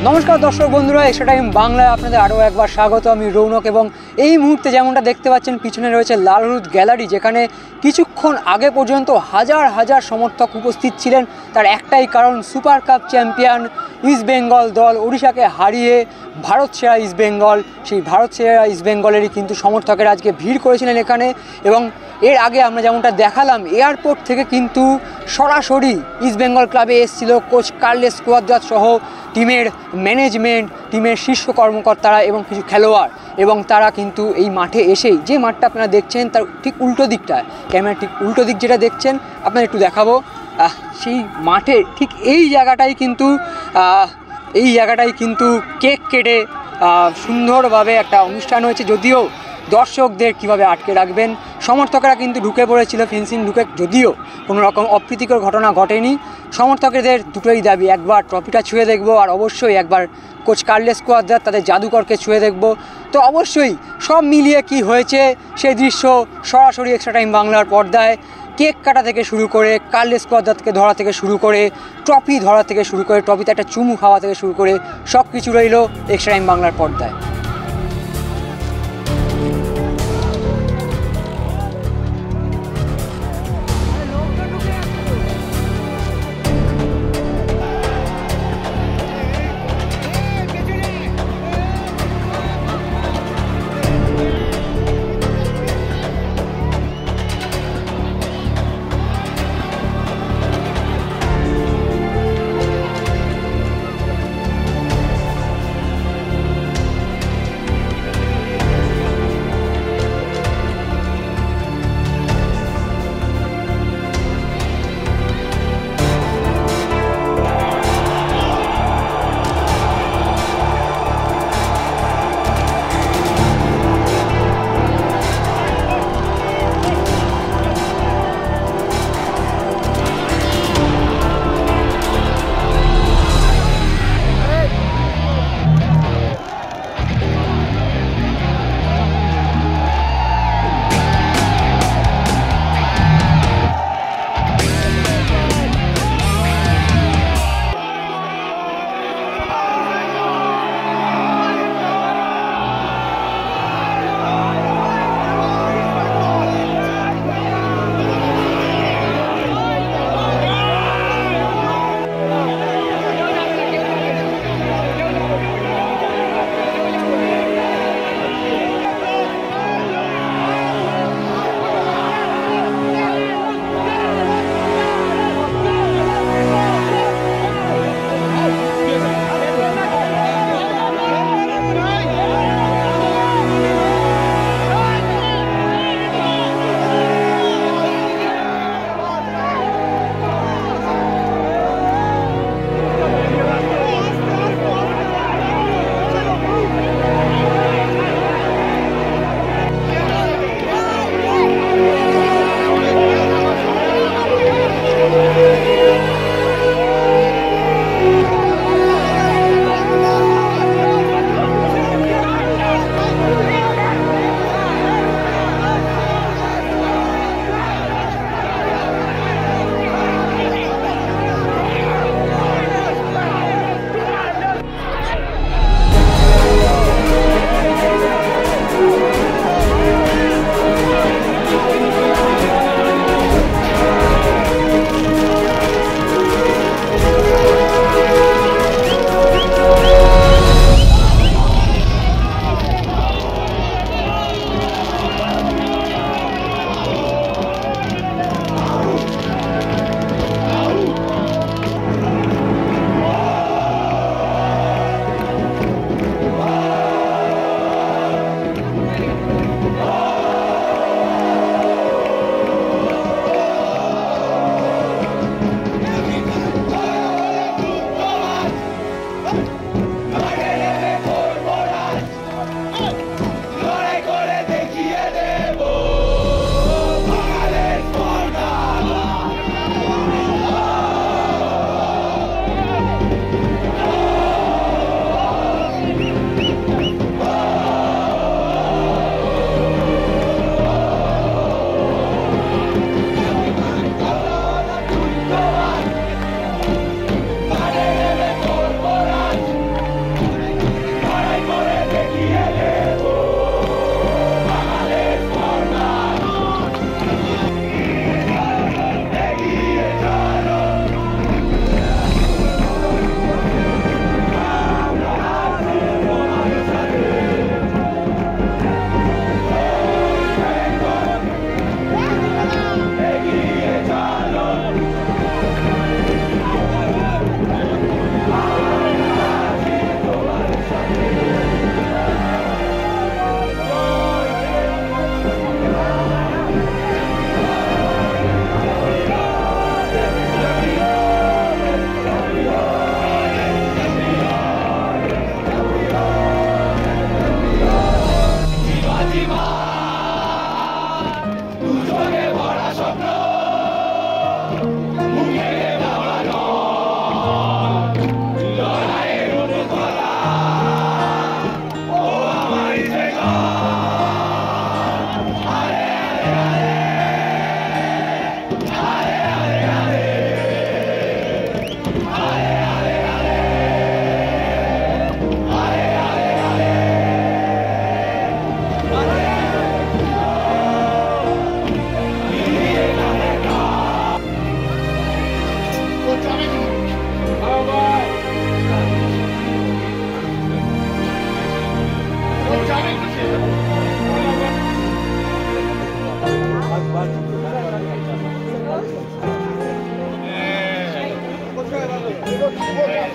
নমস্কার দর্শক বন্ধুরা, এক্সট্রা টাইম বাংলায় আপনাদের আরও একবার স্বাগত। আমি রৌনক এবং এই মুহূর্তে যেমনটা দেখতে পাচ্ছেন পিছনে রয়েছে লাল হলুদ গ্যালারি, যেখানে কিছুক্ষণ আগে পর্যন্ত হাজার হাজার সমর্থক উপস্থিত ছিলেন। তার একটাই কারণ, সুপার কাপ চ্যাম্পিয়ন ইস্টবেঙ্গল দল ওড়িশাকে হারিয়ে ভারত সেরা ইস্টবেঙ্গল, সেই ভারত সেরা ইস্টবেঙ্গলেরই কিন্তু সমর্থকেরা আজকে ভিড় করেছিলেন এখানে। এবং এর আগে আমরা যেমনটা দেখালাম, এয়ারপোর্ট থেকে কিন্তু সরাসরি ইস্টবেঙ্গল ক্লাবে এসেছিল কোচ কার্লেস কোয়াদ্রাত সহ টিমের ম্যানেজমেন্ট, টিমের শীর্ষ কর্মকর্তারা এবং কিছু খেলোয়াড়। এবং তারা কিন্তু এই মাঠে এসেই, যে মাঠটা আপনারা দেখছেন তার ঠিক উল্টো দিকটায়, ক্যামেরার ঠিক উল্টো দিক যেটা দেখছেন আপনারা একটু দেখাবো, সেই মাঠে ঠিক এই জায়গাটাই কিন্তু কেক কেটে সুন্দরভাবে একটা অনুষ্ঠান হয়েছে। যদিও দর্শকদের কিভাবে আটকে রাখবেন, সমর্থকেরা কিন্তু ঢুকে পড়েছিল ফেন্সিং ঢুকে, যদিও কোনো রকম অপ্রীতিকর ঘটনা ঘটেনি। সমর্থকদের দুটোই দাবি, একবার ট্রফিটা ছুঁয়ে দেখবো আর অবশ্যই একবার কোচ কার্লেস কোয়াদ্রাত তাদের জাদুকরকে ছুঁয়ে দেখবো। তো অবশ্যই সব মিলিয়ে কি হয়েছে সেই দৃশ্য সরাসরি এক্সট্রা টাইম বাংলার পর্দায়, কেক কাটা থেকে শুরু করে, কার্লেস কোয়াদ্রাতকে ধরা থেকে শুরু করে, ট্রফি ধরা থেকে শুরু করে, ট্রফিতে একটা চুমু খাওয়া থেকে শুরু করে সব কিছু রইল এক্সট্রা টাইম বাংলার পর্দায়।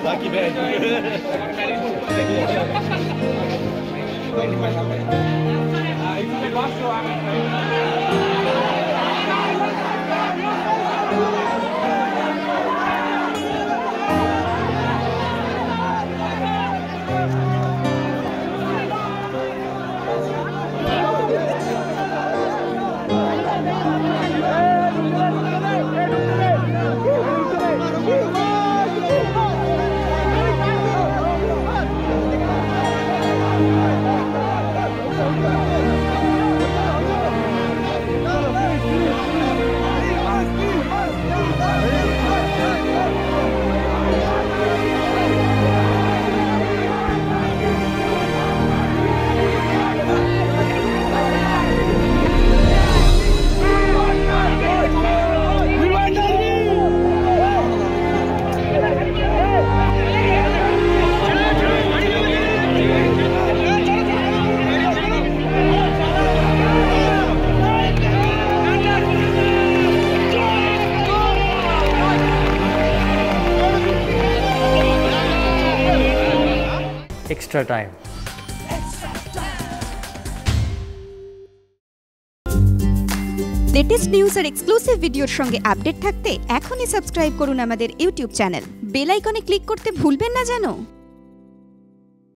Lucky man. Extra time. Latest news আর এক্সক্লুসিভ ভিডিওর সঙ্গে আপডেট থাকতে এখনই সাবস্ক্রাইব করুন আমাদের ইউটিউব চ্যানেল। বেল আইকনে ক্লিক করতে ভুলবেন না যেন।